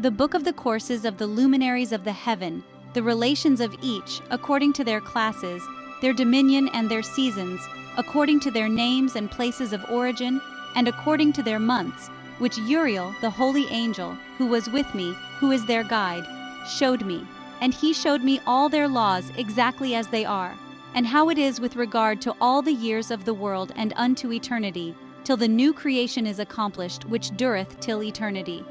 The book of the courses of the luminaries of the heaven, the relations of each, according to their classes, their dominion and their seasons, according to their names and places of origin, and according to their months, which Uriel, the holy angel, who was with me, who is their guide, showed me. And he showed me all their laws exactly as they are, and how it is with regard to all the years of the world and unto eternity, till the new creation is accomplished, which dureth till eternity.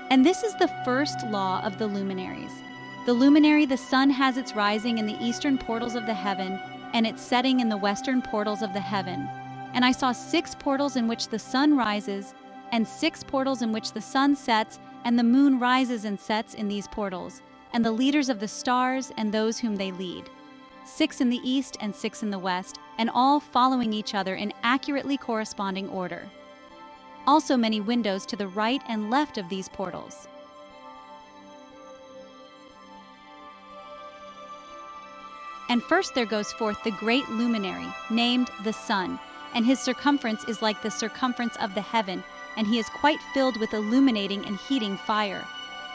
And this is the first law of the luminaries. The luminary, the sun, has its rising in the eastern portals of the heaven, and its setting in the western portals of the heaven. And I saw 6 portals in which the sun rises, and 6 portals in which the sun sets, and the moon rises and sets in these portals, and the leaders of the stars and those whom they lead. 6 in the east and 6 in the west, and all following each other in accurately corresponding order. Also many windows to the right and left of these portals. And first there goes forth the great luminary, named the sun, and his circumference is like the circumference of the heaven, and he is quite filled with illuminating and heating fire.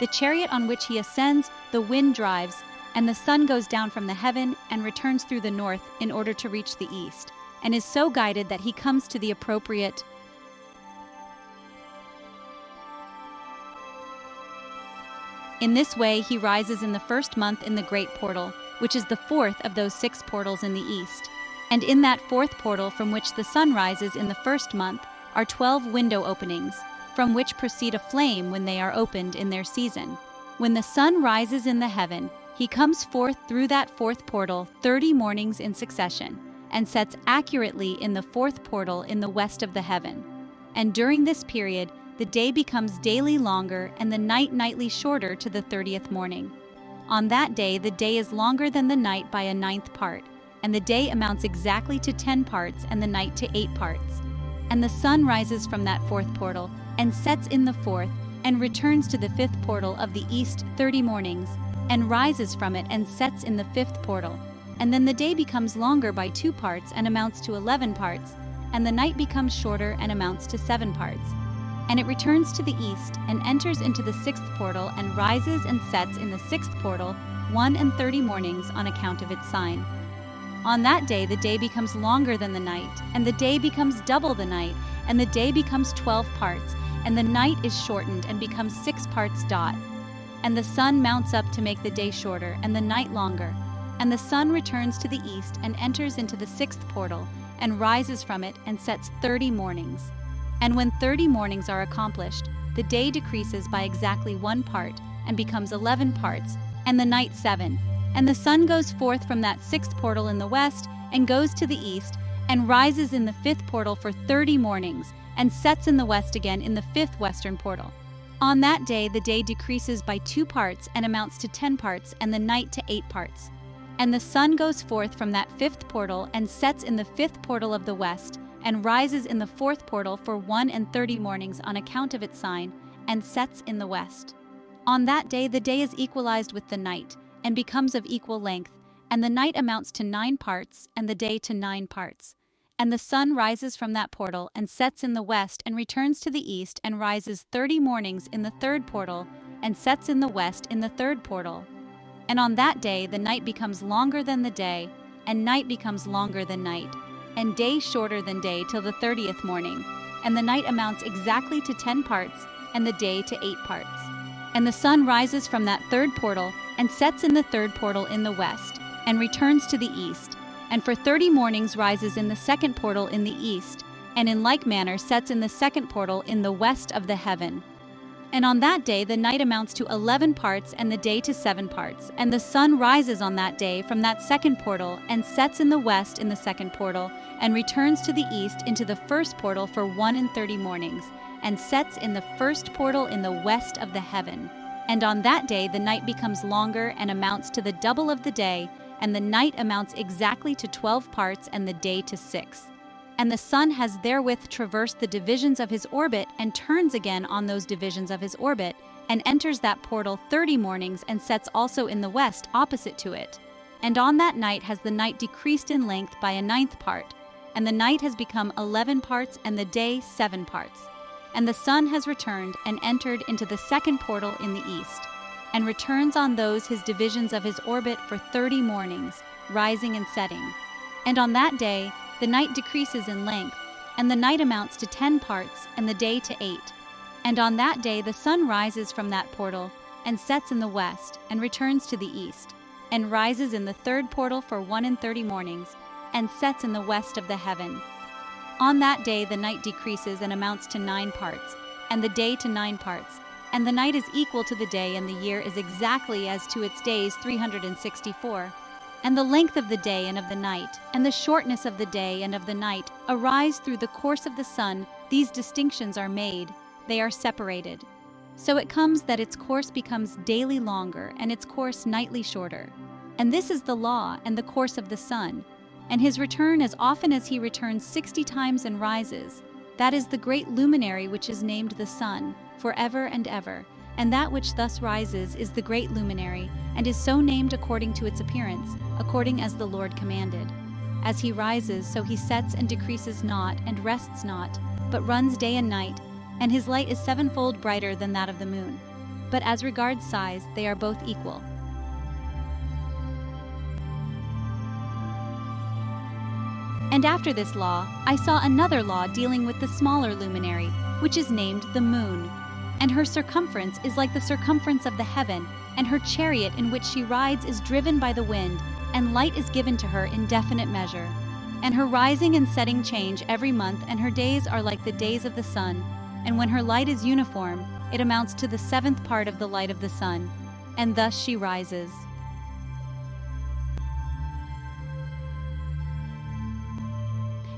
The chariot on which he ascends, the wind drives, and the sun goes down from the heaven and returns through the north in order to reach the east, and is so guided that he comes to the appropriate. In this way he rises in the first month in the great portal, which is the 4th of those 6 portals in the east. And in that 4th portal from which the sun rises in the first month are 12 window openings, from which proceed a flame when they are opened in their season. When the sun rises in the heaven, he comes forth through that 4th portal 30 mornings in succession, and sets accurately in the 4th portal in the west of the heaven. And during this period, the day becomes daily longer and the night nightly shorter to the 30th morning. On that day the day is longer than the night by a 9th part, and the day amounts exactly to 10 parts and the night to 8 parts. And the sun rises from that 4th portal, and sets in the 4th, and returns to the 5th portal of the east 30 mornings, and rises from it and sets in the 5th portal. And then the day becomes longer by 2 parts and amounts to 11 parts, and the night becomes shorter and amounts to 7 parts. And it returns to the east, and enters into the 6th portal, and rises and sets in the 6th portal 1:30 mornings on account of its sign. On that day the day becomes longer than the night, and the day becomes double the night, and the day becomes 12 parts, and the night is shortened and becomes 6 parts dot. And the sun mounts up to make the day shorter and the night longer. And the sun returns to the east and enters into the 6th portal, and rises from it and sets 30 mornings. And when 30 mornings are accomplished, the day decreases by exactly 1 part, and becomes 11 parts, and the night 7. And the sun goes forth from that 6th portal in the west, and goes to the east, and rises in the 5th portal for 30 mornings, and sets in the west again in the 5th western portal. On that day the day decreases by 2 parts, and amounts to 10 parts, and the night to 8 parts. And the sun goes forth from that 5th portal, and sets in the 5th portal of the west, and rises in the 4th portal for 1:30 mornings on account of its sign, and sets in the west. On that day the day is equalized with the night, and becomes of equal length, and the night amounts to 9 parts, and the day to 9 parts. And the sun rises from that portal, and sets in the west, and returns to the east, and rises 30 mornings in the 3rd portal, and sets in the west in the 3rd portal. And on that day the night becomes longer than the day, and night becomes longer than night, and day shorter than day till the 30th morning, and the night amounts exactly to 10 parts, and the day to 8 parts. And the sun rises from that 3rd portal, and sets in the 3rd portal in the west, and returns to the east, and for 30 mornings rises in the 2nd portal in the east, and in like manner sets in the 2nd portal in the west of the heaven. And on that day the night amounts to 11 parts, and the day to 7 parts. And the sun rises on that day from that 2nd portal, and sets in the west in the 2nd portal, and returns to the east into the 1st portal for 1:30 mornings, and sets in the 1st portal in the west of the heaven. And on that day the night becomes longer, and amounts to the double of the day, and the night amounts exactly to 12 parts, and the day to 6. And the sun has therewith traversed the divisions of his orbit, and turns again on those divisions of his orbit, and enters that portal 30 mornings, and sets also in the west opposite to it. And on that night has the night decreased in length by a 9th part, and the night has become 11 parts and the day 7 parts. And the sun has returned and entered into the second portal in the east, and returns on those his divisions of his orbit for 30 mornings, rising and setting. And on that day the night decreases in length, and the night amounts to 10 parts and the day to 8. And on that day the sun rises from that portal, and sets in the west, and returns to the east, and rises in the third portal for 31 mornings, and sets in the west of the heaven. On that day the night decreases and amounts to 9 parts, and the day to 9 parts, and the night is equal to the day, and the year is exactly as to its days 364. And the length of the day and of the night, and the shortness of the day and of the night, arise through the course of the sun. These distinctions are made, they are separated. So it comes that its course becomes daily longer, and its course nightly shorter. And this is the law and the course of the sun. And his return, as often as he returns 60 times and rises, that is the great luminary which is named the sun, forever and ever. And that which thus rises is the great luminary, and is so named according to its appearance, according as the Lord commanded. As he rises, so he sets and decreases not, and rests not, but runs day and night, and his light is 7-fold brighter than that of the moon. But as regards size, they are both equal. And after this law, I saw another law dealing with the smaller luminary, which is named the moon. And her circumference is like the circumference of the heaven, and her chariot in which she rides is driven by the wind, and light is given to her in definite measure. And her rising and setting change every month, and her days are like the days of the sun. And when her light is uniform, it amounts to the 7th part of the light of the sun. And thus she rises.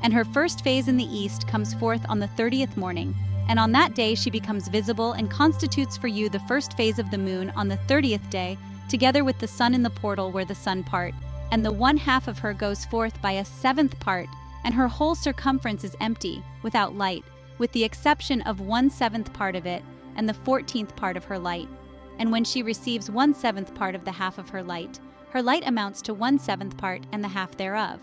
And her first phase in the east comes forth on the 30th morning, and on that day she becomes visible and constitutes for you the first phase of the moon on the 30th day, together with the sun in the portal where the sun part. And the 1/2 of her goes forth by a 7th part, and her whole circumference is empty, without light, with the exception of 1/7 part of it, and the 14th part of her light. And when she receives 1/7 part of the half of her light amounts to 1/7 part and the half thereof.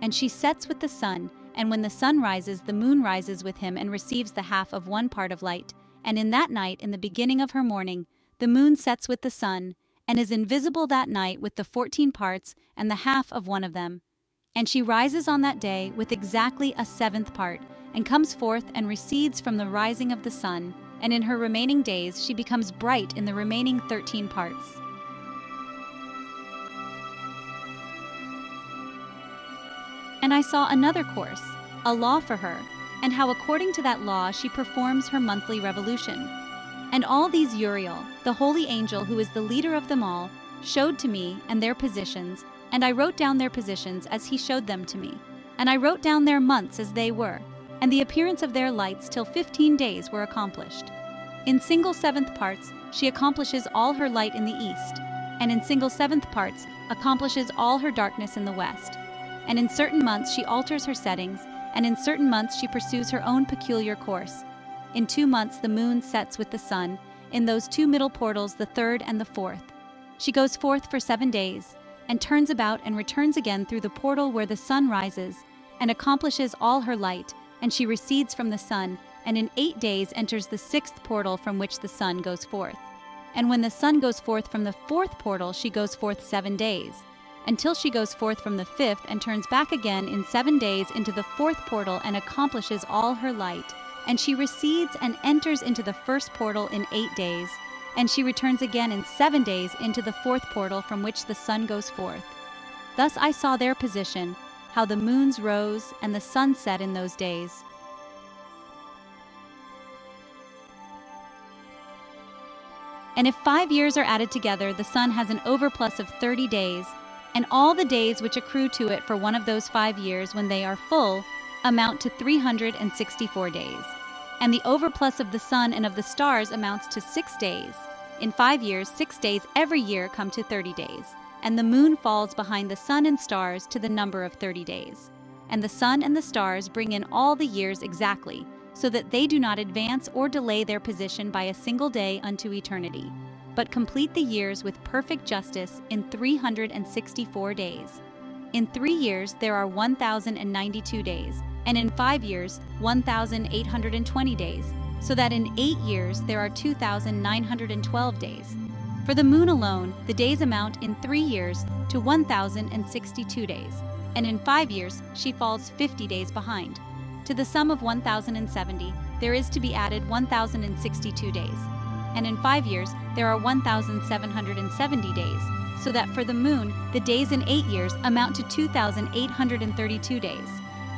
And she sets with the sun, and when the sun rises, the moon rises with him and receives the half of 1 part of light. And in that night, in the beginning of her morning, the moon sets with the sun, and is invisible that night with the 14 parts and the half of 1 of them. And she rises on that day with exactly a 7th part, and comes forth and recedes from the rising of the sun, and in her remaining days she becomes bright in the remaining 13 parts. And I saw another course, a law for her, and how according to that law she performs her monthly revolution. And all these Uriel, the holy angel who is the leader of them all, showed to me and their positions, and I wrote down their positions as he showed them to me. And I wrote down their months as they were, and the appearance of their lights till 15 days were accomplished. In single 7th parts she accomplishes all her light in the east, and in single 7th parts accomplishes all her darkness in the west. And in certain months she alters her settings, and in certain months she pursues her own peculiar course. In 2 months the moon sets with the sun, in those 2 middle portals, the 3rd and the 4th. She goes forth for 7 days, and turns about and returns again through the portal where the sun rises, and accomplishes all her light, and she recedes from the sun, and in 8 days enters the 6th portal from which the sun goes forth. And when the sun goes forth from the 4th portal she goes forth 7 days, until she goes forth from the 5th and turns back again in 7 days into the 4th portal and accomplishes all her light. And she recedes and enters into the 1st portal in 8 days, and she returns again in 7 days into the 4th portal from which the sun goes forth. Thus I saw their position, how the moons rose and the sun set in those days. And if 5 years are added together, the sun has an overplus of 30 days, and all the days which accrue to it for one of those 5 years when they are full amount to 364 days. And the overplus of the sun and of the stars amounts to 6 days. In 5 years, 6 days every year come to 30 days, and the moon falls behind the sun and stars to the number of 30 days. And the sun and the stars bring in all the years exactly, so that they do not advance or delay their position by a single day unto eternity, but complete the years with perfect justice in 364 days. In 3 years there are 1,092 days, and in 5 years 1,820 days, so that in 8 years there are 2,912 days. For the moon alone, the days amount in 3 years to 1,062 days, and in 5 years she falls 50 days behind. To the sum of 1,070 there is to be added 1,062 days, and in 5 years there are 1,770 days, so that for the moon, the days in 8 years amount to 2,832 days.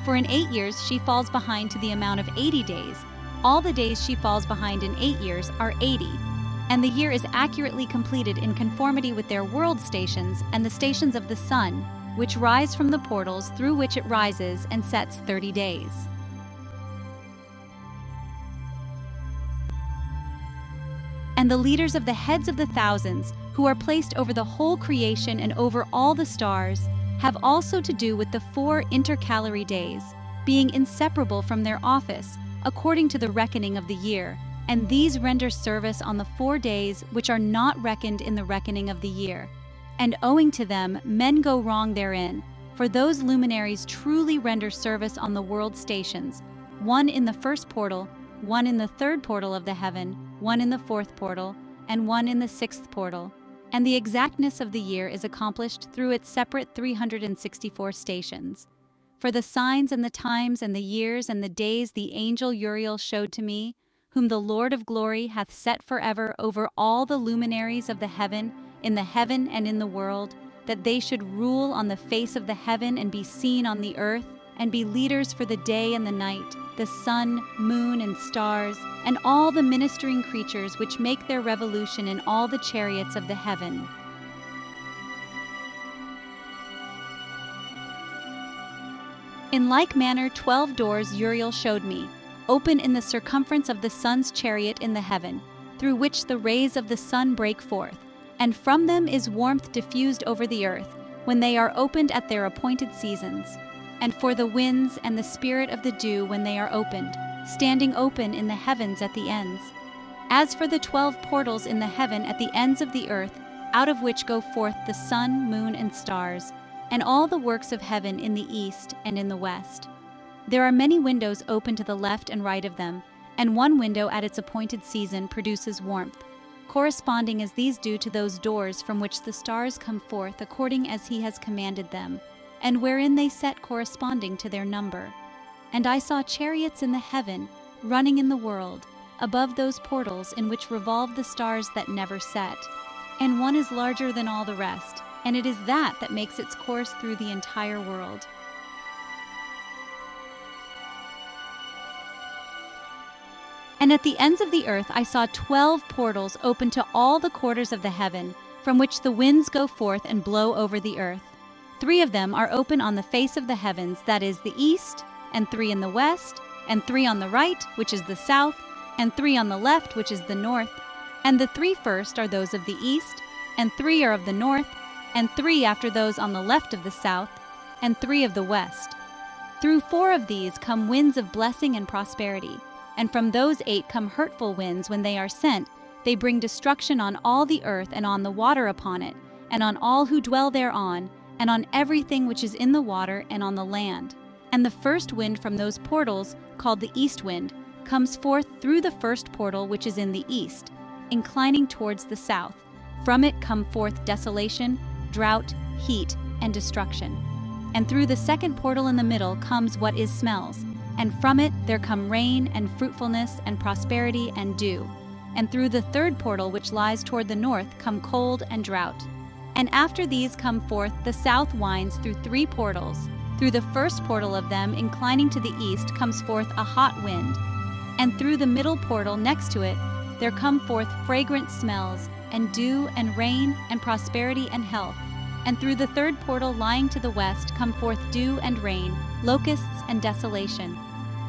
For in 8 years she falls behind to the amount of 80 days. All the days she falls behind in 8 years are 80, and the year is accurately completed in conformity with their world stations and the stations of the sun, which rise from the portals through which it rises and sets 30 days. And the leaders of the heads of the thousands, who are placed over the whole creation and over all the stars, have also to do with the 4 intercalary days, being inseparable from their office, according to the reckoning of the year, and these render service on the 4 days which are not reckoned in the reckoning of the year. And owing to them men go wrong therein, for those luminaries truly render service on the world stations, one in the first portal, one in the third portal of the heaven, one in the fourth portal, and one in the sixth portal. And the exactness of the year is accomplished through its separate 364 stations. For the signs and the times and the years and the days the angel Uriel showed to me, whom the Lord of glory hath set forever over all the luminaries of the heaven, in the heaven and in the world, that they should rule on the face of the heaven and be seen on the earth, and be leaders for the day and the night, the sun, moon, and stars, and all the ministering creatures which make their revolution in all the chariots of the heaven. In like manner 12 doors Uriel showed me, open in the circumference of the sun's chariot in the heaven, through which the rays of the sun break forth, and from them is warmth diffused over the earth, when they are opened at their appointed seasons, and for the winds and the spirit of the dew when they are opened, standing open in the heavens at the ends. As for the 12 portals in the heaven at the ends of the earth, out of which go forth the sun, moon, and stars, and all the works of heaven in the east and in the west. There are many windows open to the left and right of them, and one window at its appointed season produces warmth, corresponding as these do to those doors from which the stars come forth according as he has commanded them, and wherein they set corresponding to their number. And I saw chariots in the heaven, running in the world, above those portals in which revolve the stars that never set. And one is larger than all the rest, and it is that makes its course through the entire world. And at the ends of the earth I saw 12 portals open to all the quarters of the heaven, from which the winds go forth and blow over the earth. 3 of them are open on the face of the heavens, that is, the east, and 3 in the west, and 3 on the right, which is the south, and 3 on the left, which is the north. And the 3 first are those of the east, and 3 are of the north, and 3 after those on the left of the south, and 3 of the west. Through 4 of these come winds of blessing and prosperity, and from those 8 come hurtful winds. When they are sent, they bring destruction on all the earth and on the water upon it, and on all who dwell thereon, and on everything which is in the water and on the land. And the first wind from those portals, called the east wind, comes forth through the first portal which is in the east, inclining towards the south. From it come forth desolation, drought, heat, and destruction. And through the second portal in the middle comes what is smells, and from it there come rain and fruitfulness and prosperity and dew. And through the third portal which lies toward the north come cold and drought. And after these come forth the south winds through 3 portals. Through the first portal of them, inclining to the east, comes forth a hot wind. And through the middle portal next to it, there come forth fragrant smells, and dew and rain and prosperity and health. And through the third portal lying to the west come forth dew and rain, locusts and desolation.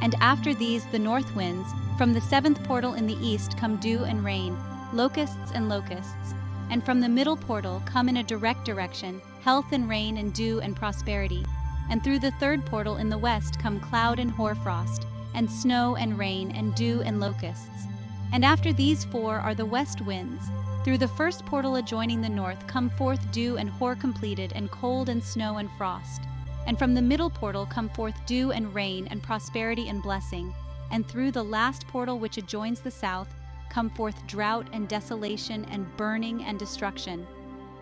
And after these the north winds, from the 7th portal in the east come dew and rain, locusts and locusts. And from the middle portal come in a direct direction, health and rain and dew and prosperity. And through the third portal in the west come cloud and hoarfrost, and snow and rain and dew and locusts. And after these 4 are the west winds. Through the first portal adjoining the north come forth dew and hoar completed, and cold and snow and frost. And from the middle portal come forth dew and rain and prosperity and blessing. And through the last portal which adjoins the south come forth drought and desolation and burning and destruction.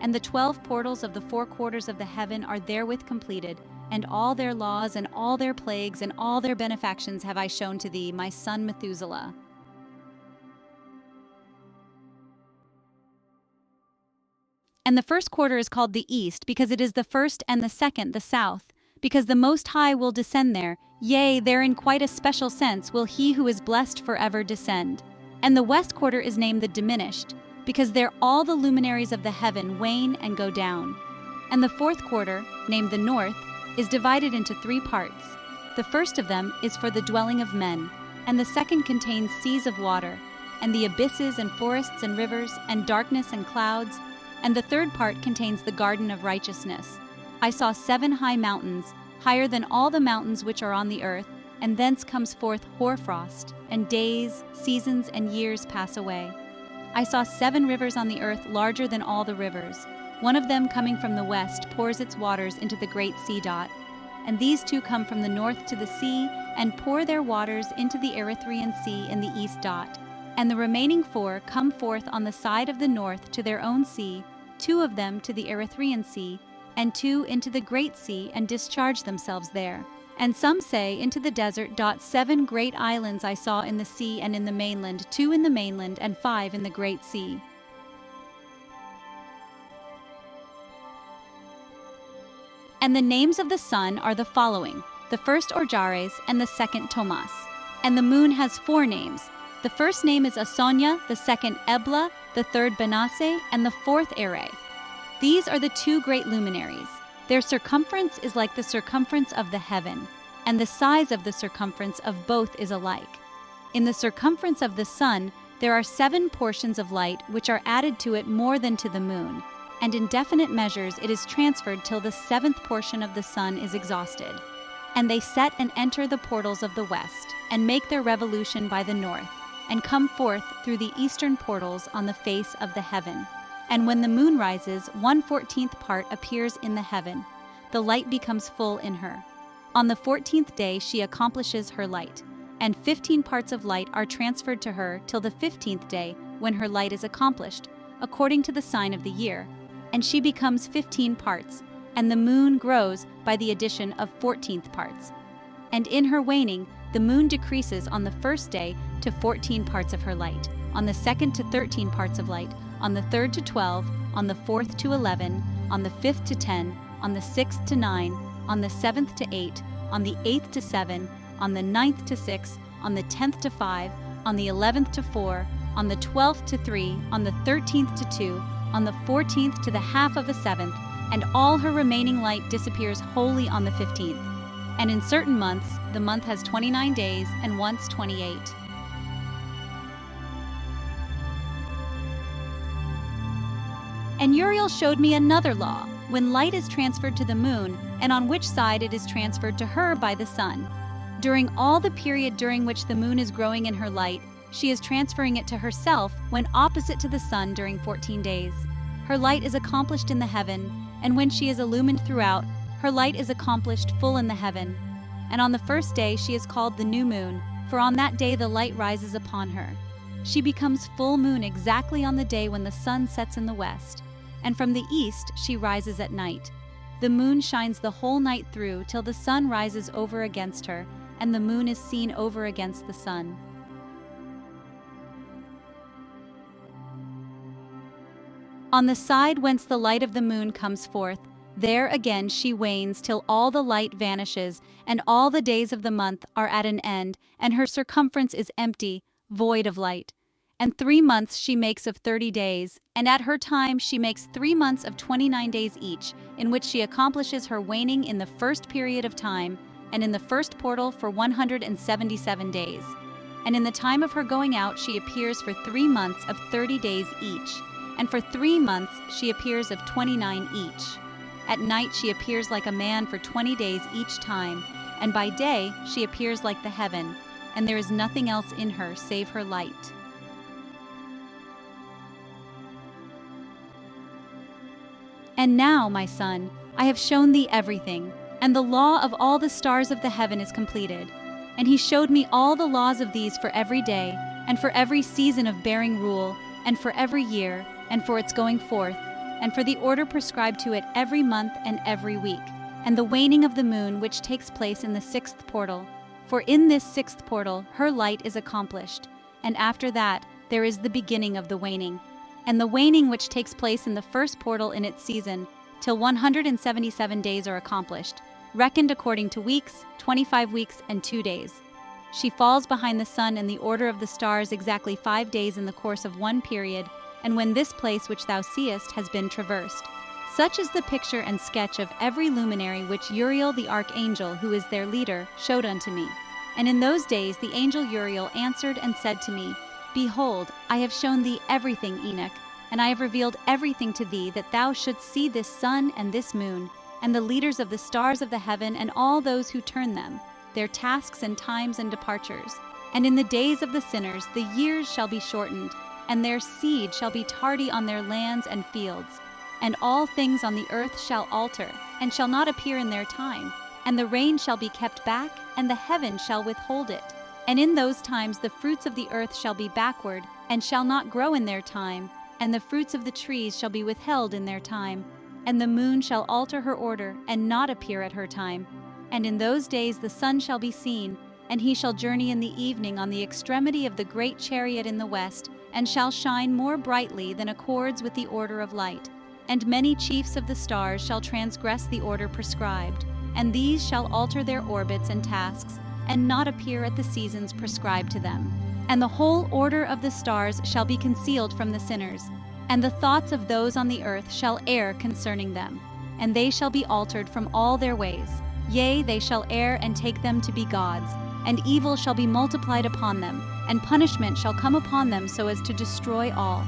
And the 12 portals of the 4 quarters of the heaven are therewith completed, and all their laws and all their plagues and all their benefactions have I shown to thee, my son Methuselah. And the first quarter is called the east, because it is the first, and the second the south, because the Most High will descend there, yea, there in quite a special sense will he who is blessed forever descend. And the west quarter is named the diminished, because there all the luminaries of the heaven wane and go down. And the fourth quarter, named the north, is divided into 3 parts. The first of them is for the dwelling of men, and the second contains seas of water, and the abysses and forests and rivers, and darkness and clouds, and the third part contains the garden of righteousness. I saw 7 high mountains, higher than all the mountains which are on the earth, and thence comes forth hoarfrost, and days, seasons, and years pass away. I saw 7 rivers on the earth larger than all the rivers. One of them coming from the west pours its waters into the great sea dot, and these 2 come from the north to the sea, and pour their waters into the Erythraean Sea in the east dot. And the remaining 4 come forth on the side of the north to their own sea, 2 of them to the Erythraean Sea, and 2 into the great sea, and discharge themselves there. And some say into the desert. 7 great islands I saw in the sea and in the mainland, 2 in the mainland, and 5 in the great sea. And the names of the sun are the following: the first Orjares, and the second Tomas. And the moon has 4 names. The first name is Asonia, the second Ebla, the third Benace, and the fourth Ere. These are the 2 great luminaries. Their circumference is like the circumference of the heaven, and the size of the circumference of both is alike. In the circumference of the sun there are 7 portions of light which are added to it more than to the moon, and in definite measures it is transferred till the 7th portion of the sun is exhausted. And they set and enter the portals of the west, and make their revolution by the north, and come forth through the eastern portals on the face of the heaven. And when the moon rises, 1/14th part appears in the heaven. The light becomes full in her. On the 14th day she accomplishes her light, and 15 parts of light are transferred to her till the 15th day, when her light is accomplished, according to the sign of the year. And she becomes 15 parts, and the moon grows by the addition of 14th parts. And in her waning, the moon decreases on the first day to 14 parts of her light, on the second to 13 parts of light, on the third to 12, on the 4th to 11, on the 5th to 10, on the 6th to 9, on the 7th to 8, on the 8th to 7, on the 9th to 6, on the 10th to 5, on the 11th to 4, on the 12th to 3, on the 13th to 2, on the 14th to the half of a 7th, and all her remaining light disappears wholly on the 15th. And in certain months, the month has 29 days, and once 28. And Uriel showed me another law, when light is transferred to the moon, and on which side it is transferred to her by the sun. During all the period during which the moon is growing in her light, she is transferring it to herself when opposite to the sun during 14 days. Her light is accomplished in the heaven, and when she is illumined throughout, her light is accomplished full in the heaven. And on the first day she is called the new moon, for on that day the light rises upon her. She becomes full moon exactly on the day when the sun sets in the west, and from the east she rises at night. The moon shines the whole night through till the sun rises over against her, and the moon is seen over against the sun. On the side whence the light of the moon comes forth, there again she wanes till all the light vanishes, and all the days of the month are at an end, and her circumference is empty, void of light. And 3 months she makes of 30 days, and at her time she makes 3 months of 29 days each, in which she accomplishes her waning in the first period of time, and in the first portal for 177 days. And in the time of her going out she appears for 3 months of 30 days each, and for 3 months she appears of 29 each. At night she appears like a man for 20 days each time, and by day she appears like the heaven, and there is nothing else in her save her light. And now, my son, I have shown thee everything, and the law of all the stars of the heaven is completed. And he showed me all the laws of these for every day, and for every season of bearing rule, and for every year, and for its going forth, and for the order prescribed to it every month and every week, and the waning of the moon which takes place in the sixth portal. For in this sixth portal her light is accomplished, and after that there is the beginning of the waning, and the waning which takes place in the first portal in its season, till 177 days are accomplished, reckoned according to weeks, 25 weeks, and 2 days. She falls behind the sun and the order of the stars exactly 5 days in the course of one period, and when this place which thou seest has been traversed. Such is the picture and sketch of every luminary which Uriel the archangel, who is their leader, showed unto me. And in those days the angel Uriel answered and said to me, Behold, I have shown thee everything, Enoch, and I have revealed everything to thee, that thou shouldst see this sun and this moon, and the leaders of the stars of the heaven, and all those who turn them, their tasks and times and departures. And in the days of the sinners the years shall be shortened, and their seed shall be tardy on their lands and fields. And all things on the earth shall alter, and shall not appear in their time, and the rain shall be kept back, and the heaven shall withhold it. And in those times the fruits of the earth shall be backward, and shall not grow in their time, and the fruits of the trees shall be withheld in their time, and the moon shall alter her order, and not appear at her time. And in those days the sun shall be seen, and he shall journey in the evening on the extremity of the great chariot in the west, and shall shine more brightly than accords with the order of light. And many chiefs of the stars shall transgress the order prescribed, and these shall alter their orbits and tasks, and not appear at the seasons prescribed to them. And the whole order of the stars shall be concealed from the sinners, and the thoughts of those on the earth shall err concerning them, and they shall be altered from all their ways. Yea, they shall err and take them to be gods, and evil shall be multiplied upon them, and punishment shall come upon them so as to destroy all.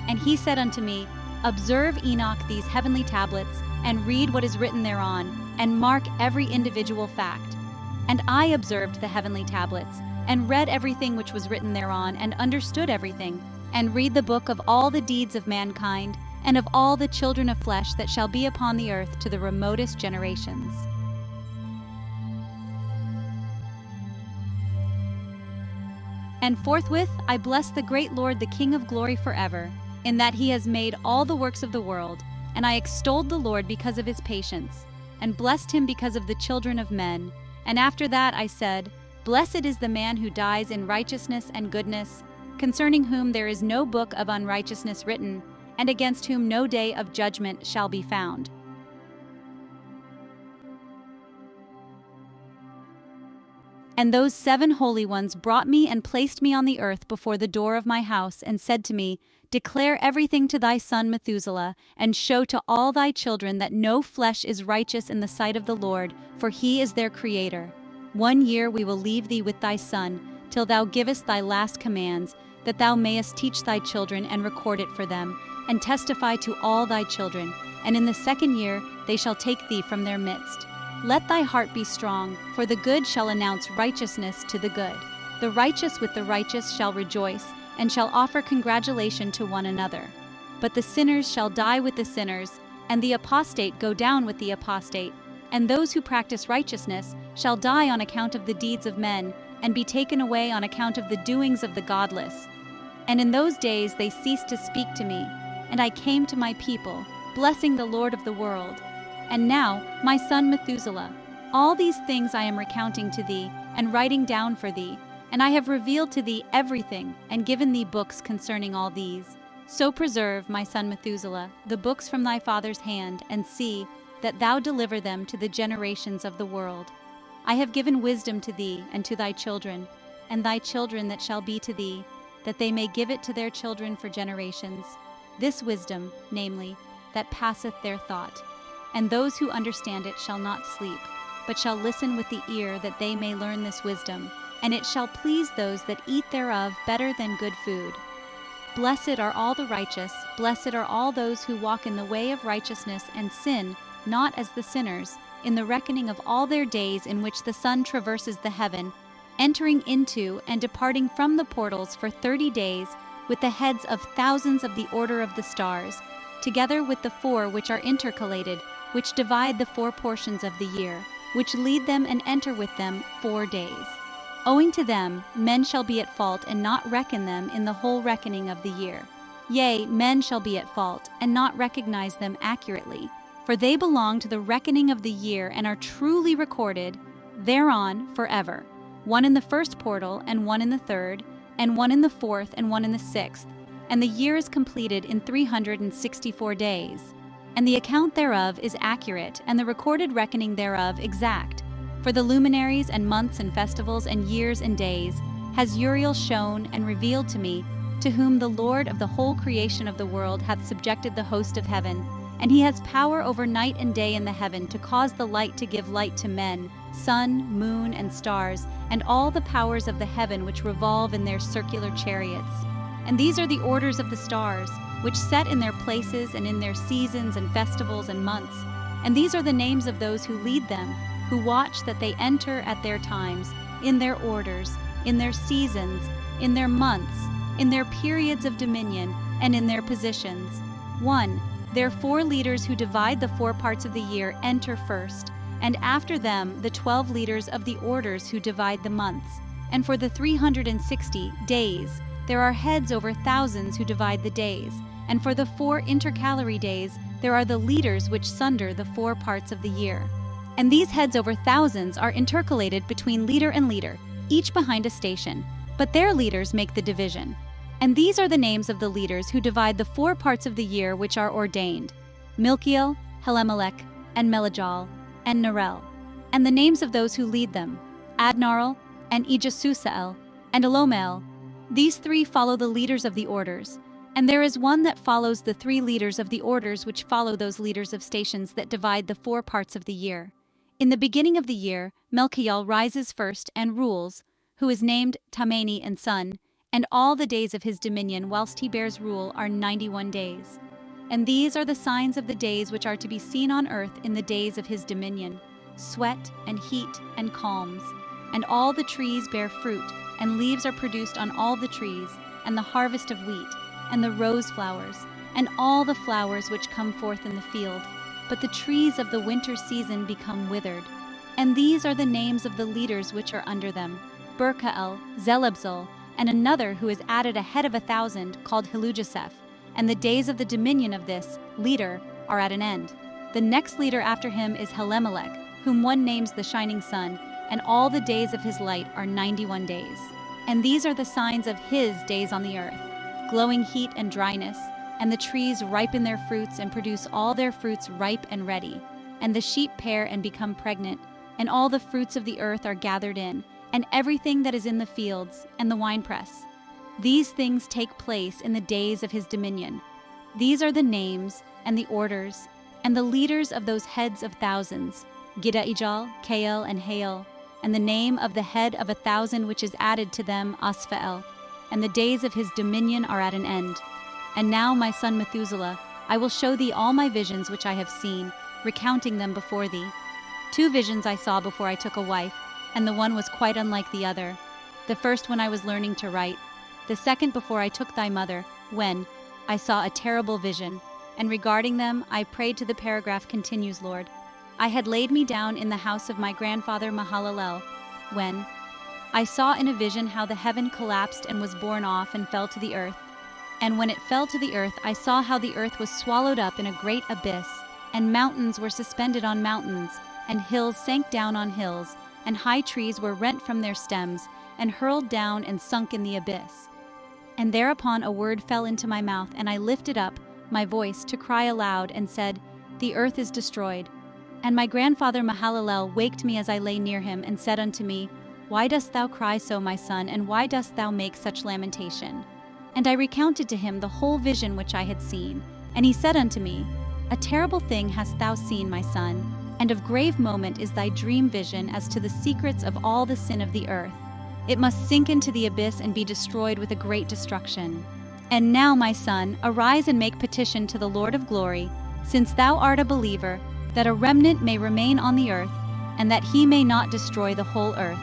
And he said unto me, Observe, Enoch, these heavenly tablets, and read what is written thereon, and mark every individual fact. And I observed the heavenly tablets, and read everything which was written thereon, and understood everything, and read the book of all the deeds of mankind, and of all the children of flesh that shall be upon the earth to the remotest generations. And forthwith I blessed the great Lord, the King of glory, forever, in that he has made all the works of the world, and I extolled the Lord because of his patience, and blessed him because of the children of men. And after that I said, Blessed is the man who dies in righteousness and goodness, concerning whom there is no book of unrighteousness written, and against whom no day of judgment shall be found. And those 7 holy ones brought me and placed me on the earth before the door of my house, and said to me, Declare everything to thy son Methuselah, and show to all thy children that no flesh is righteous in the sight of the Lord, for he is their creator. 1 year we will leave thee with thy son, till thou givest thy last commands, that thou mayest teach thy children and record it for them, and testify to all thy children, and in the 2nd year they shall take thee from their midst. Let thy heart be strong, for the good shall announce righteousness to the good. The righteous with the righteous shall rejoice, and shall offer congratulation to one another. But the sinners shall die with the sinners, and the apostate go down with the apostate. And those who practice righteousness shall die on account of the deeds of men, and be taken away on account of the doings of the godless. And in those days they ceased to speak to me, and I came to my people, blessing the Lord of the world. And now, my son Methuselah, all these things I am recounting to thee, and writing down for thee, and I have revealed to thee everything, and given thee books concerning all these. So preserve, my son Methuselah, the books from thy father's hand, and see that thou deliver them to the generations of the world. I have given wisdom to thee and to thy children, and thy children that shall be to thee, that they may give it to their children for generations. This wisdom, namely, that passeth their thought. And those who understand it shall not sleep, but shall listen with the ear, that they may learn this wisdom, and it shall please those that eat thereof better than good food. Blessed are all the righteous, blessed are all those who walk in the way of righteousness and sin, not as the sinners, in the reckoning of all their days in which the sun traverses the heaven, entering into and departing from the portals for 30 days, with the heads of thousands of the order of the stars, together with the 4 which are intercalated, which divide the 4 portions of the year, which lead them and enter with them 4 days. Owing to them, men shall be at fault and not reckon them in the whole reckoning of the year. Yea, men shall be at fault and not recognize them accurately, for they belong to the reckoning of the year and are truly recorded thereon forever, 1 in the first portal, and 1 in the third, and 1 in the fourth, and 1 in the sixth, and the year is completed in 364 days. And the account thereof is accurate, and the recorded reckoning thereof exact. For the luminaries and months and festivals and years and days has Uriel shown and revealed to me, to whom the Lord of the whole creation of the world hath subjected the host of heaven, and he has power over night and day in the heaven to cause the light to give light to men, sun, moon, and stars, and all the powers of the heaven which revolve in their circular chariots. And these are the orders of the stars, which set in their places and in their seasons and festivals and months. And these are the names of those who lead them, who watch that they enter at their times, in their orders, in their seasons, in their months, in their periods of dominion, and in their positions. 1. Their 4 leaders who divide the 4 parts of the year enter first, and after them the 12 leaders of the orders who divide the months. And for the 360 days, there are heads over thousands who divide the days, and for the 4 intercalary days, there are the leaders which sunder the 4 parts of the year. And these heads over thousands are intercalated between leader and leader, each behind a station, but their leaders make the division. And these are the names of the leaders who divide the 4 parts of the year which are ordained: Milkiel, Helemelech, and Melejal, and Nerel. And the names of those who lead them: Adnarel, and Ejesusael, and Elomel. These 3 follow the leaders of the orders, and there is one that follows the 3 leaders of the orders which follow those leaders of stations that divide the 4 parts of the year. In the beginning of the year, Melchiel rises first and rules, who is named Tamani and son, and all the days of his dominion whilst he bears rule are 91 days. And these are the signs of the days which are to be seen on earth in the days of his dominion: sweat and heat and calms. And all the trees bear fruit, and leaves are produced on all the trees, and the harvest of wheat, and the rose flowers, and all the flowers which come forth in the field. But the trees of the winter season become withered. And these are the names of the leaders which are under them: Berkael, Zelebzul, and another who is added ahead of 1,000, called Hilujaseph. And the days of the dominion of this leader are at an end. The next leader after him is Helemelech, whom one names the shining sun, and all the days of his light are 91 days. And these are the signs of his days on the earth: glowing heat and dryness, and the trees ripen their fruits and produce all their fruits ripe and ready, and the sheep pair and become pregnant, and all the fruits of the earth are gathered in, and everything that is in the fields, and the winepress. These things take place in the days of his dominion. These are the names, and the orders, and the leaders of those heads of thousands: Gidaijal, Kael, and Hael, and the name of the head of 1,000 which is added to them, Asphael. And the days of his dominion are at an end. And now, my son Methuselah, I will show thee all my visions which I have seen, recounting them before thee. 2 visions I saw before I took a wife, and the one was quite unlike the other. The first when I was learning to write, the second before I took thy mother, when I saw a terrible vision. And regarding them, I prayed to the paragraph continues, Lord. I had laid me down in the house of my grandfather Mahalalel, when I saw in a vision how the heaven collapsed and was borne off and fell to the earth. And when it fell to the earth, I saw how the earth was swallowed up in a great abyss, and mountains were suspended on mountains, and hills sank down on hills, and high trees were rent from their stems, and hurled down and sunk in the abyss. And thereupon a word fell into my mouth, and I lifted up my voice to cry aloud, and said, The earth is destroyed. And my grandfather Mahalalel waked me as I lay near him, and said unto me, Why dost thou cry so, my son, and why dost thou make such lamentation? And I recounted to him the whole vision which I had seen. And he said unto me, A terrible thing hast thou seen, my son, and of grave moment is thy dream vision as to the secrets of all the sin of the earth. It must sink into the abyss and be destroyed with a great destruction. And now, my son, arise and make petition to the Lord of glory, since thou art a believer, that a remnant may remain on the earth, and that he may not destroy the whole earth.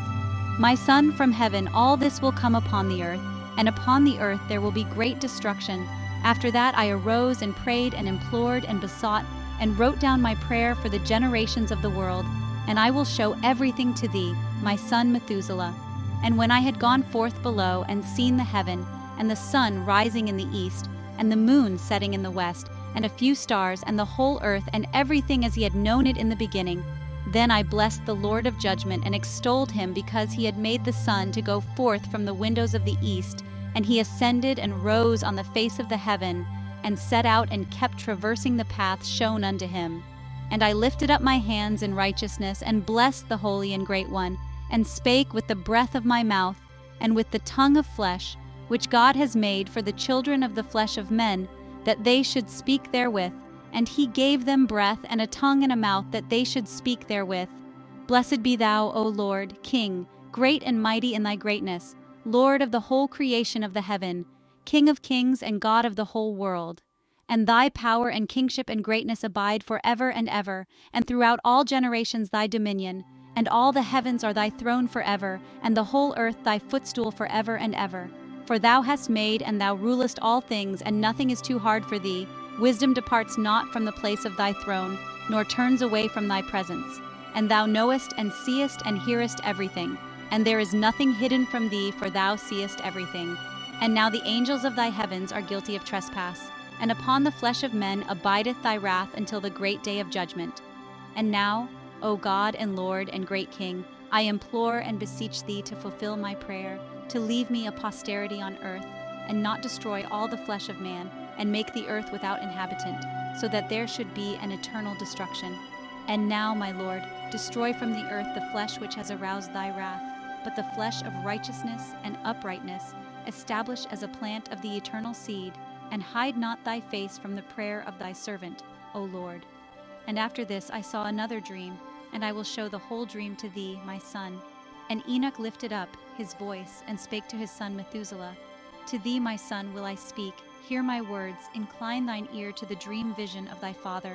My son, from heaven all this will come upon the earth, and upon the earth there will be great destruction. After that I arose and prayed and implored and besought and wrote down my prayer for the generations of the world, and I will show everything to thee, my son Methuselah. And when I had gone forth below and seen the heaven, and the sun rising in the east, and the moon setting in the west, and a few stars, and the whole earth, and everything as he had known it in the beginning, then I blessed the Lord of judgment and extolled him, because he had made the sun to go forth from the windows of the east, and he ascended and rose on the face of the heaven, and set out and kept traversing the path shown unto him. And I lifted up my hands in righteousness, and blessed the Holy and Great One, and spake with the breath of my mouth, and with the tongue of flesh, which God has made for the children of the flesh of men, that they should speak therewith. And he gave them breath and a tongue and a mouth, that they should speak therewith. Blessed be thou, O Lord, King, great and mighty in thy greatness, Lord of the whole creation of the heaven, King of kings and God of the whole world. And thy power and kingship and greatness abide for ever and ever, and throughout all generations thy dominion. And all the heavens are thy throne forever, and the whole earth thy footstool forever and ever. For thou hast made, and thou rulest all things, and nothing is too hard for thee. Wisdom departs not from the place of thy throne, nor turns away from thy presence. And thou knowest and seest and hearest everything, and there is nothing hidden from thee, for thou seest everything. And now the angels of thy heavens are guilty of trespass, and upon the flesh of men abideth thy wrath until the great day of judgment. And now, O God and Lord and great King, I implore and beseech thee to fulfill my prayer, to leave me a posterity on earth, and not destroy all the flesh of man, and make the earth without inhabitant, so that there should be an eternal destruction. And now, my Lord, destroy from the earth the flesh which has aroused thy wrath, but the flesh of righteousness and uprightness establish as a plant of the eternal seed, and hide not thy face from the prayer of thy servant, O Lord. And after this I saw another dream, and I will show the whole dream to thee, my son. And Enoch lifted up his voice, and spake to his son Methuselah, To thee, my son, will I speak. Hear my words, incline thine ear to the dream vision of thy father.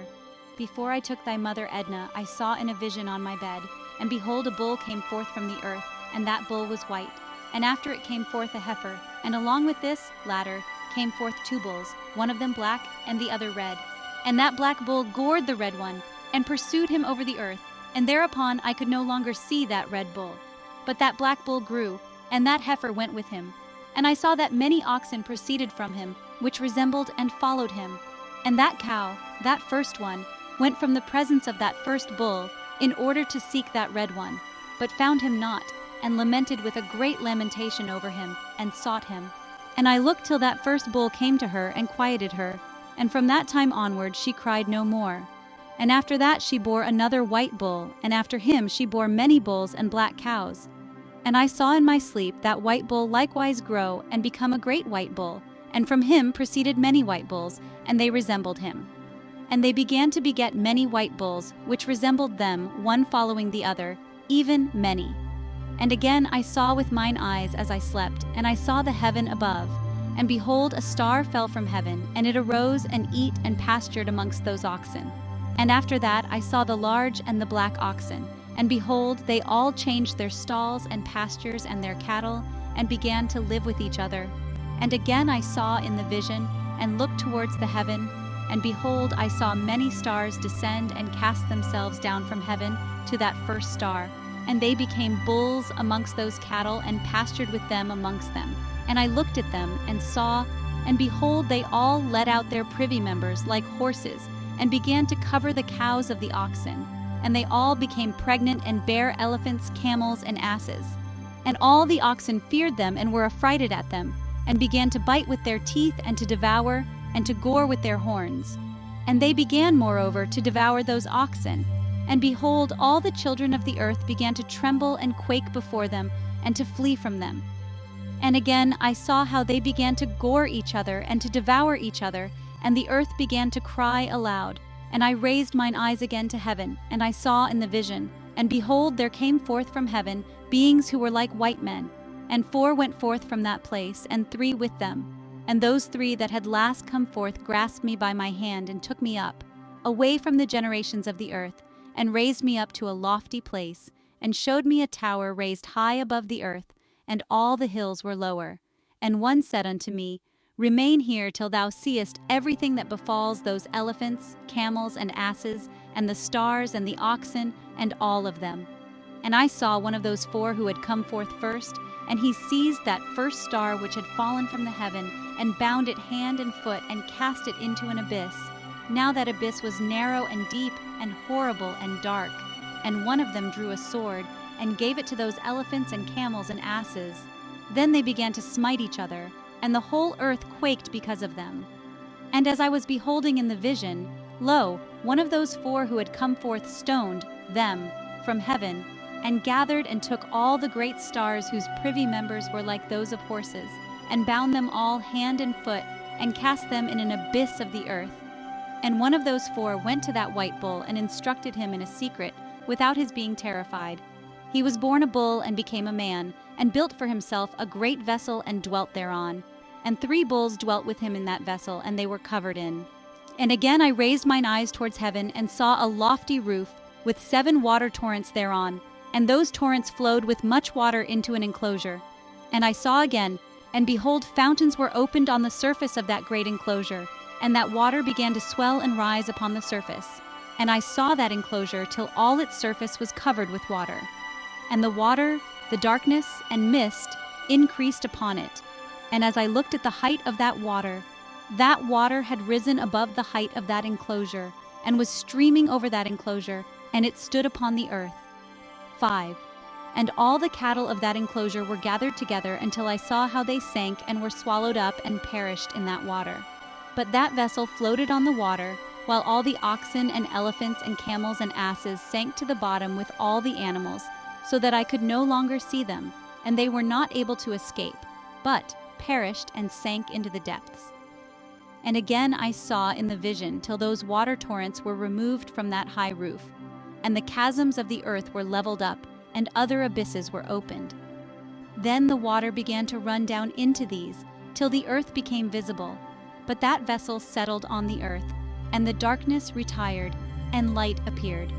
Before I took thy mother Edna, I saw in a vision on my bed, and behold, a bull came forth from the earth, and that bull was white. And after it came forth a heifer, and along with this latter came forth two bulls, one of them black, and the other red. And that black bull gored the red one, and pursued him over the earth, and thereupon I could no longer see that red bull. But that black bull grew, and that heifer went with him. And I saw that many oxen proceeded from him, which resembled and followed him. And that cow, that first one, went from the presence of that first bull, in order to seek that red one, but found him not, and lamented with a great lamentation over him, and sought him. And I looked till that first bull came to her, and quieted her, and from that time onward she cried no more. And after that she bore another white bull, and after him she bore many bulls and black cows. And I saw in my sleep that white bull likewise grow, and become a great white bull, and from him proceeded many white bulls, and they resembled him. And they began to beget many white bulls, which resembled them, one following the other, even many. And again I saw with mine eyes as I slept, and I saw the heaven above. And behold, a star fell from heaven, and it arose and eat and pastured amongst those oxen. And after that I saw the large and the black oxen, and behold, they all changed their stalls and pastures and their cattle, and began to live with each other. And again I saw in the vision, and looked towards the heaven, and behold, I saw many stars descend and cast themselves down from heaven to that first star. And they became bulls amongst those cattle, and pastured with them amongst them. And I looked at them, and saw, and behold, they all let out their privy members like horses, and began to cover the cows of the oxen. And they all became pregnant, and bare elephants, camels, and asses. And all the oxen feared them, and were affrighted at them, and began to bite with their teeth, and to devour, and to gore with their horns. And they began, moreover, to devour those oxen. And behold, all the children of the earth began to tremble and quake before them, and to flee from them. And again I saw how they began to gore each other, and to devour each other, and the earth began to cry aloud. And I raised mine eyes again to heaven, and I saw in the vision, and behold, there came forth from heaven beings who were like white men. And 4 went forth from that place, and 3 with them. And those 3 that had last come forth grasped me by my hand, and took me up, away from the generations of the earth, and raised me up to a lofty place, and showed me a tower raised high above the earth, and all the hills were lower. And one said unto me, Remain here till thou seest everything that befalls those elephants, camels, and asses, and the stars, and the oxen, and all of them. And I saw one of those four who had come forth first, and he seized that first star which had fallen from the heaven, and bound it hand and foot, and cast it into an abyss. Now that abyss was narrow and deep, and horrible and dark. And one of them drew a sword, and gave it to those elephants and camels and asses. Then they began to smite each other, and the whole earth quaked because of them. And as I was beholding in the vision, lo, one of those four who had come forth stoned them from heaven, and gathered and took all the great stars whose privy members were like those of horses, and bound them all hand and foot, and cast them in an abyss of the earth. And one of those four went to that white bull and instructed him in a secret, without his being terrified. He was born a bull and became a man, and built for himself a great vessel and dwelt thereon. And 3 bulls dwelt with him in that vessel, and they were covered in. And again I raised mine eyes towards heaven, and saw a lofty roof, with 7 water torrents thereon, and those torrents flowed with much water into an enclosure. And I saw again, and behold, fountains were opened on the surface of that great enclosure, and that water began to swell and rise upon the surface. And I saw that enclosure till all its surface was covered with water. And the water, the darkness, and mist increased upon it. And as I looked at the height of that water had risen above the height of that enclosure, and was streaming over that enclosure, and it stood upon the earth. 5. And all the cattle of that enclosure were gathered together until I saw how they sank and were swallowed up and perished in that water. But that vessel floated on the water, while all the oxen and elephants and camels and asses sank to the bottom with all the animals, so that I could no longer see them, and they were not able to escape, but perished and sank into the depths. And again I saw in the vision till those water torrents were removed from that high roof, and the chasms of the earth were leveled up, and other abysses were opened. Then the water began to run down into these, till the earth became visible. But that vessel settled on the earth, and the darkness retired, and light appeared.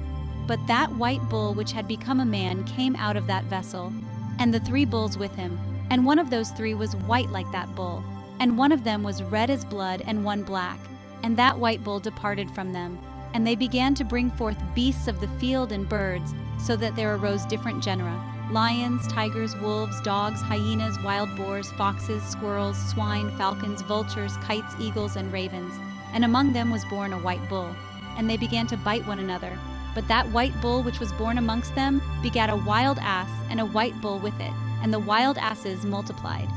But that white bull which had become a man came out of that vessel, and the 3 bulls with him, and one of those 3 was white like that bull, and one of them was red as blood, and one black. And that white bull departed from them, and they began to bring forth beasts of the field and birds, so that there arose different genera: lions, tigers, wolves, dogs, hyenas, wild boars, foxes, squirrels, swine, falcons, vultures, kites, eagles, and ravens. And among them was born a white bull, and they began to bite one another. But that white bull which was born amongst them begat a wild ass, and a white bull with it, and the wild asses multiplied.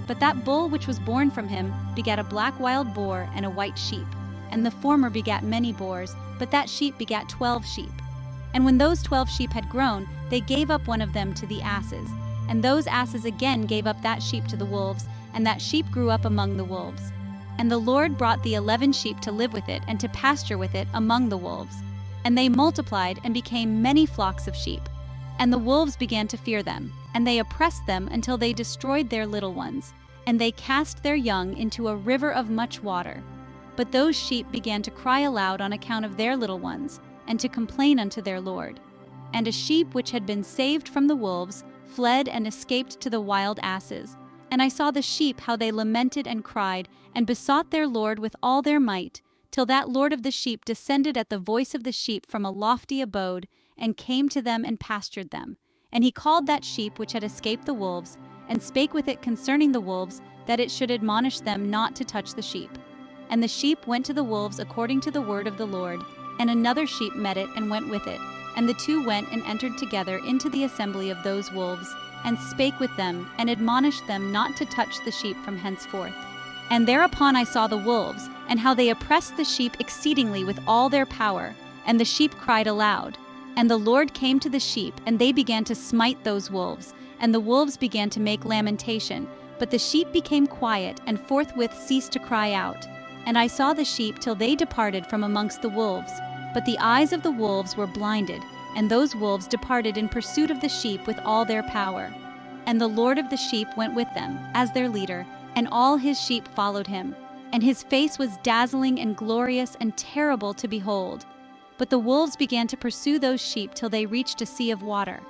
But that bull which was born from him begat a black wild boar and a white sheep. And the former begat many boars, but that sheep begat 12 sheep. And when those 12 sheep had grown, they gave up one of them to the asses. And those asses again gave up that sheep to the wolves, and that sheep grew up among the wolves. And the Lord brought the 11 sheep to live with it, and to pasture with it among the wolves. And they multiplied and became many flocks of sheep. And the wolves began to fear them, and they oppressed them until they destroyed their little ones. And they cast their young into a river of much water. But those sheep began to cry aloud on account of their little ones, and to complain unto their Lord. And a sheep which had been saved from the wolves fled and escaped to the wild asses. And I saw the sheep how they lamented and cried, and besought their Lord with all their might, till that Lord of the sheep descended at the voice of the sheep from a lofty abode, and came to them and pastured them. And he called that sheep which had escaped the wolves, and spake with it concerning the wolves, that it should admonish them not to touch the sheep. And the sheep went to the wolves according to the word of the Lord, and another sheep met it and went with it. And the 2 went and entered together into the assembly of those wolves, and spake with them, and admonished them not to touch the sheep from henceforth. And thereupon I saw the wolves, and how they oppressed the sheep exceedingly with all their power, and the sheep cried aloud. And the Lord came to the sheep, and they began to smite those wolves, and the wolves began to make lamentation. But the sheep became quiet, and forthwith ceased to cry out. And I saw the sheep till they departed from amongst the wolves. But the eyes of the wolves were blinded, and those wolves departed in pursuit of the sheep with all their power. And the Lord of the sheep went with them, as their leader, and all his sheep followed him. And his face was dazzling and glorious and terrible to behold. But the wolves began to pursue those sheep till they reached a sea of water.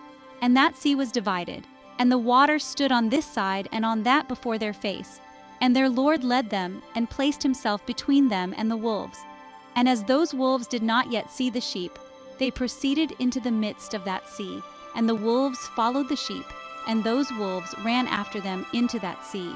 And that sea was divided. And the water stood on this side and on that before their face. And their Lord led them, and placed himself between them and the wolves. And as those wolves did not yet see the sheep, they proceeded into the midst of that sea, and the wolves followed the sheep, and those wolves ran after them into that sea.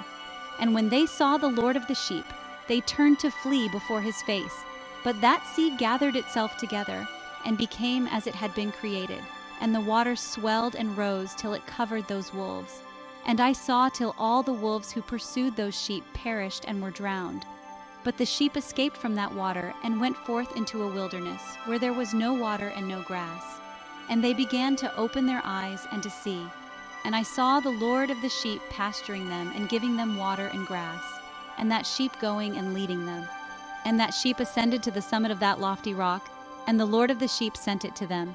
And when they saw the Lord of the sheep, they turned to flee before his face. But that sea gathered itself together, and became as it had been created, and the water swelled and rose till it covered those wolves. And I saw till all the wolves who pursued those sheep perished and were drowned. But the sheep escaped from that water, and went forth into a wilderness, where there was no water and no grass. And they began to open their eyes and to see. And I saw the Lord of the sheep pasturing them, and giving them water and grass, and that sheep going and leading them. And that sheep ascended to the summit of that lofty rock, and the Lord of the sheep sent it to them.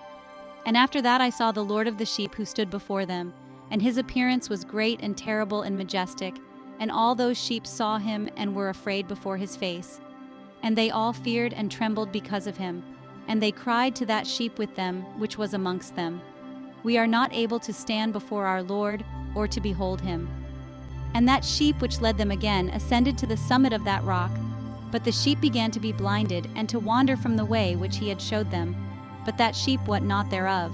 And after that I saw the Lord of the sheep who stood before them, and his appearance was great and terrible and majestic, and all those sheep saw him and were afraid before his face. And they all feared and trembled because of him, and they cried to that sheep with them which was amongst them, We are not able to stand before our Lord, or to behold him. And that sheep which led them again ascended to the summit of that rock, but the sheep began to be blinded, and to wander from the way which he had showed them, but that sheep wot not thereof.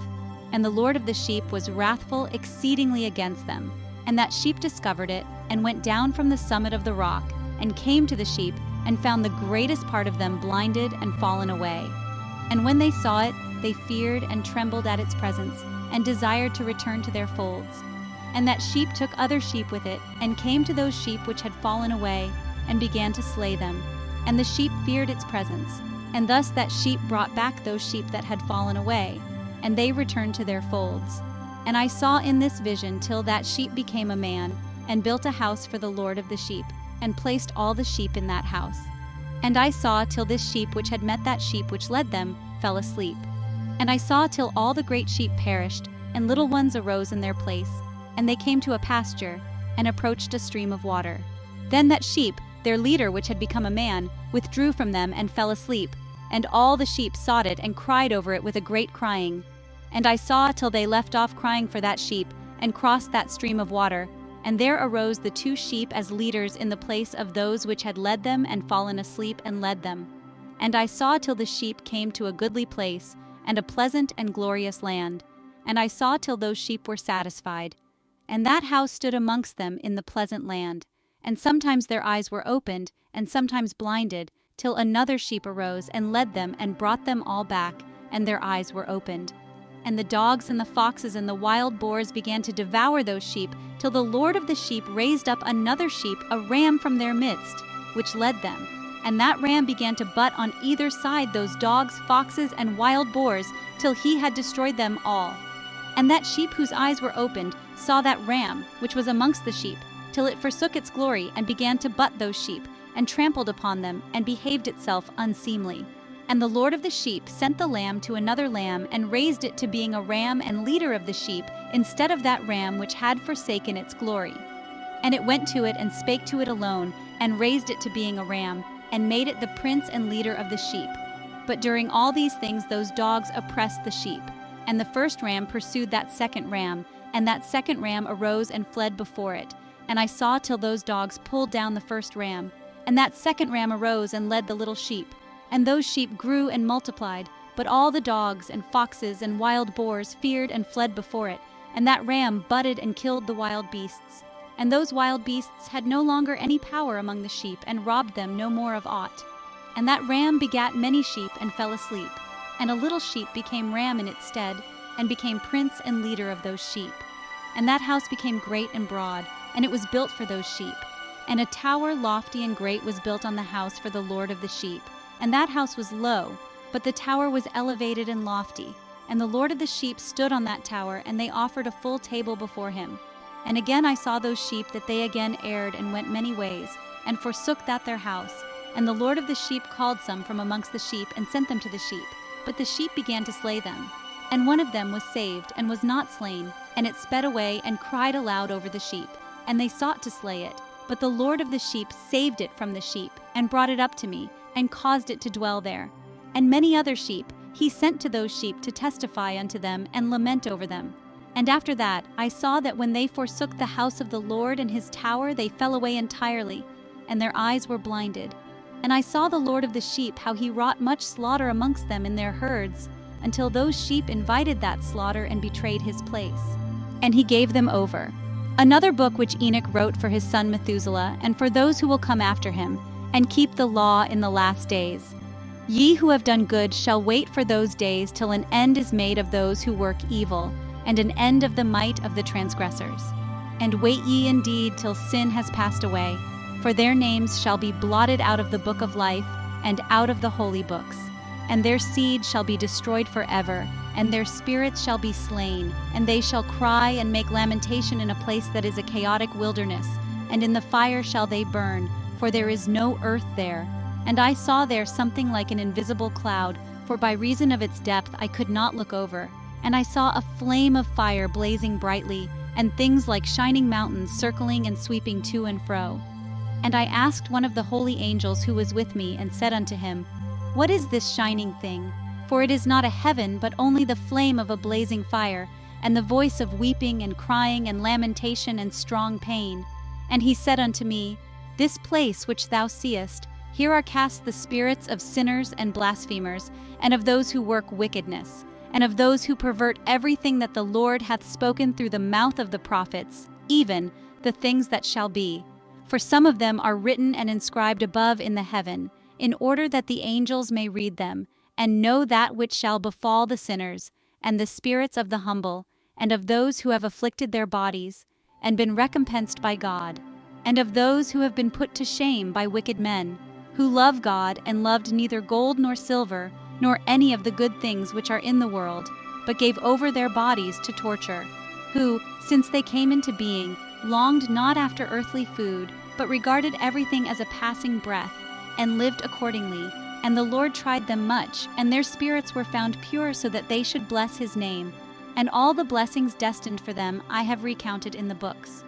And the Lord of the sheep was wrathful exceedingly against them. And that sheep discovered it, and went down from the summit of the rock, and came to the sheep, and found the greatest part of them blinded and fallen away. And when they saw it, they feared and trembled at its presence, and desired to return to their folds. And that sheep took other sheep with it, and came to those sheep which had fallen away, and began to slay them. And the sheep feared its presence. And thus that sheep brought back those sheep that had fallen away, and they returned to their folds. And I saw in this vision till that sheep became a man, and built a house for the Lord of the sheep, and placed all the sheep in that house. And I saw till this sheep which had met that sheep which led them fell asleep. And I saw till all the great sheep perished, and little ones arose in their place, and they came to a pasture, and approached a stream of water. Then that sheep, their leader which had become a man, withdrew from them and fell asleep, and all the sheep sought it and cried over it with a great crying. And I saw till they left off crying for that sheep, and crossed that stream of water, and there arose the two sheep as leaders in the place of those which had led them and fallen asleep and led them. And I saw till the sheep came to a goodly place, and a pleasant and glorious land. And I saw till those sheep were satisfied. And that house stood amongst them in the pleasant land. And sometimes their eyes were opened, and sometimes blinded, till another sheep arose and led them and brought them all back, and their eyes were opened. And the dogs and the foxes and the wild boars began to devour those sheep, till the Lord of the sheep raised up another sheep, a ram from their midst, which led them. And that ram began to butt on either side those dogs, foxes, and wild boars, till he had destroyed them all. And that sheep whose eyes were opened saw that ram, which was amongst the sheep, till it forsook its glory, and began to butt those sheep, and trampled upon them, and behaved itself unseemly. And the Lord of the sheep sent the lamb to another lamb, and raised it to being a ram and leader of the sheep, instead of that ram which had forsaken its glory. And it went to it and spake to it alone, and raised it to being a ram, and made it the prince and leader of the sheep. But during all these things those dogs oppressed the sheep. And the first ram pursued that second ram, and that second ram arose and fled before it. And I saw till those dogs pulled down the first ram. And that second ram arose and led the little sheep. And those sheep grew and multiplied, but all the dogs and foxes and wild boars feared and fled before it. And that ram butted and killed the wild beasts. And those wild beasts had no longer any power among the sheep, and robbed them no more of aught. And that ram begat many sheep, and fell asleep. And a little sheep became ram in its stead, and became prince and leader of those sheep. And that house became great and broad, and it was built for those sheep. And a tower lofty and great was built on the house for the Lord of the sheep. And that house was low, but the tower was elevated and lofty. And the Lord of the sheep stood on that tower, and they offered a full table before him. And again I saw those sheep that they again erred and went many ways, and forsook that their house. And the Lord of the sheep called some from amongst the sheep, and sent them to the sheep. But the sheep began to slay them. And one of them was saved, and was not slain, and it sped away, and cried aloud over the sheep. And they sought to slay it. But the Lord of the sheep saved it from the sheep, and brought it up to me, and caused it to dwell there. And many other sheep he sent to those sheep to testify unto them, and lament over them. And after that, I saw that when they forsook the house of the Lord and his tower, they fell away entirely, and their eyes were blinded. And I saw the Lord of the sheep, how he wrought much slaughter amongst them in their herds, until those sheep invited that slaughter and betrayed his place. And he gave them over. Another book which Enoch wrote for his son Methuselah, and for those who will come after him, and keep the law in the last days. Ye who have done good shall wait for those days till an end is made of those who work evil, and an end of the might of the transgressors. And wait ye indeed till sin has passed away, for their names shall be blotted out of the book of life, and out of the holy books. And their seed shall be destroyed forever, and their spirits shall be slain, and they shall cry and make lamentation in a place that is a chaotic wilderness, and in the fire shall they burn, for there is no earth there. And I saw there something like an invisible cloud, for by reason of its depth I could not look over. And I saw a flame of fire blazing brightly, and things like shining mountains circling and sweeping to and fro. And I asked one of the holy angels who was with me, and said unto him, What is this shining thing? For it is not a heaven, but only the flame of a blazing fire, and the voice of weeping and crying and lamentation and strong pain. And he said unto me, This place which thou seest, here are cast the spirits of sinners and blasphemers, and of those who work wickedness, and of those who pervert everything that the Lord hath spoken through the mouth of the prophets, even the things that shall be. For some of them are written and inscribed above in the heaven, in order that the angels may read them, and know that which shall befall the sinners, and the spirits of the humble, and of those who have afflicted their bodies, and been recompensed by God, and of those who have been put to shame by wicked men, who love God and loved neither gold nor silver, nor any of the good things which are in the world, but gave over their bodies to torture, who, since they came into being, longed not after earthly food, but regarded everything as a passing breath, and lived accordingly. And the Lord tried them much, and their spirits were found pure so that they should bless his name. And all the blessings destined for them I have recounted in the books.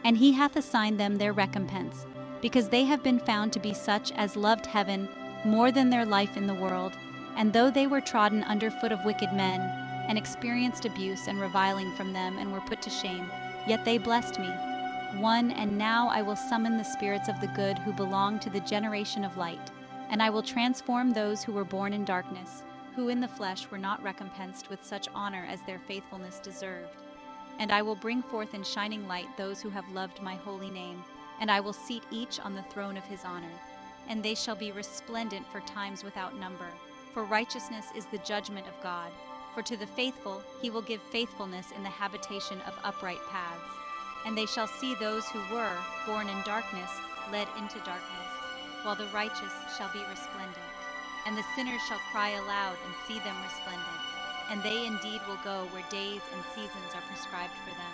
And he hath assigned them their recompense, because they have been found to be such as loved heaven more than their life in the world. And though they were trodden under foot of wicked men, and experienced abuse and reviling from them, and were put to shame, yet they blessed me. And now I will summon the spirits of the good who belong to the generation of light, and I will transform those who were born in darkness, who in the flesh were not recompensed with such honor as their faithfulness deserved. And I will bring forth in shining light those who have loved my holy name, and I will seat each on the throne of his honor. And they shall be resplendent for times without number, for righteousness is the judgment of God. For to the faithful he will give faithfulness in the habitation of upright paths. And they shall see those who were born in darkness led into darkness, while the righteous shall be resplendent. And the sinners shall cry aloud and see them resplendent. And they indeed will go where days and seasons are prescribed for them.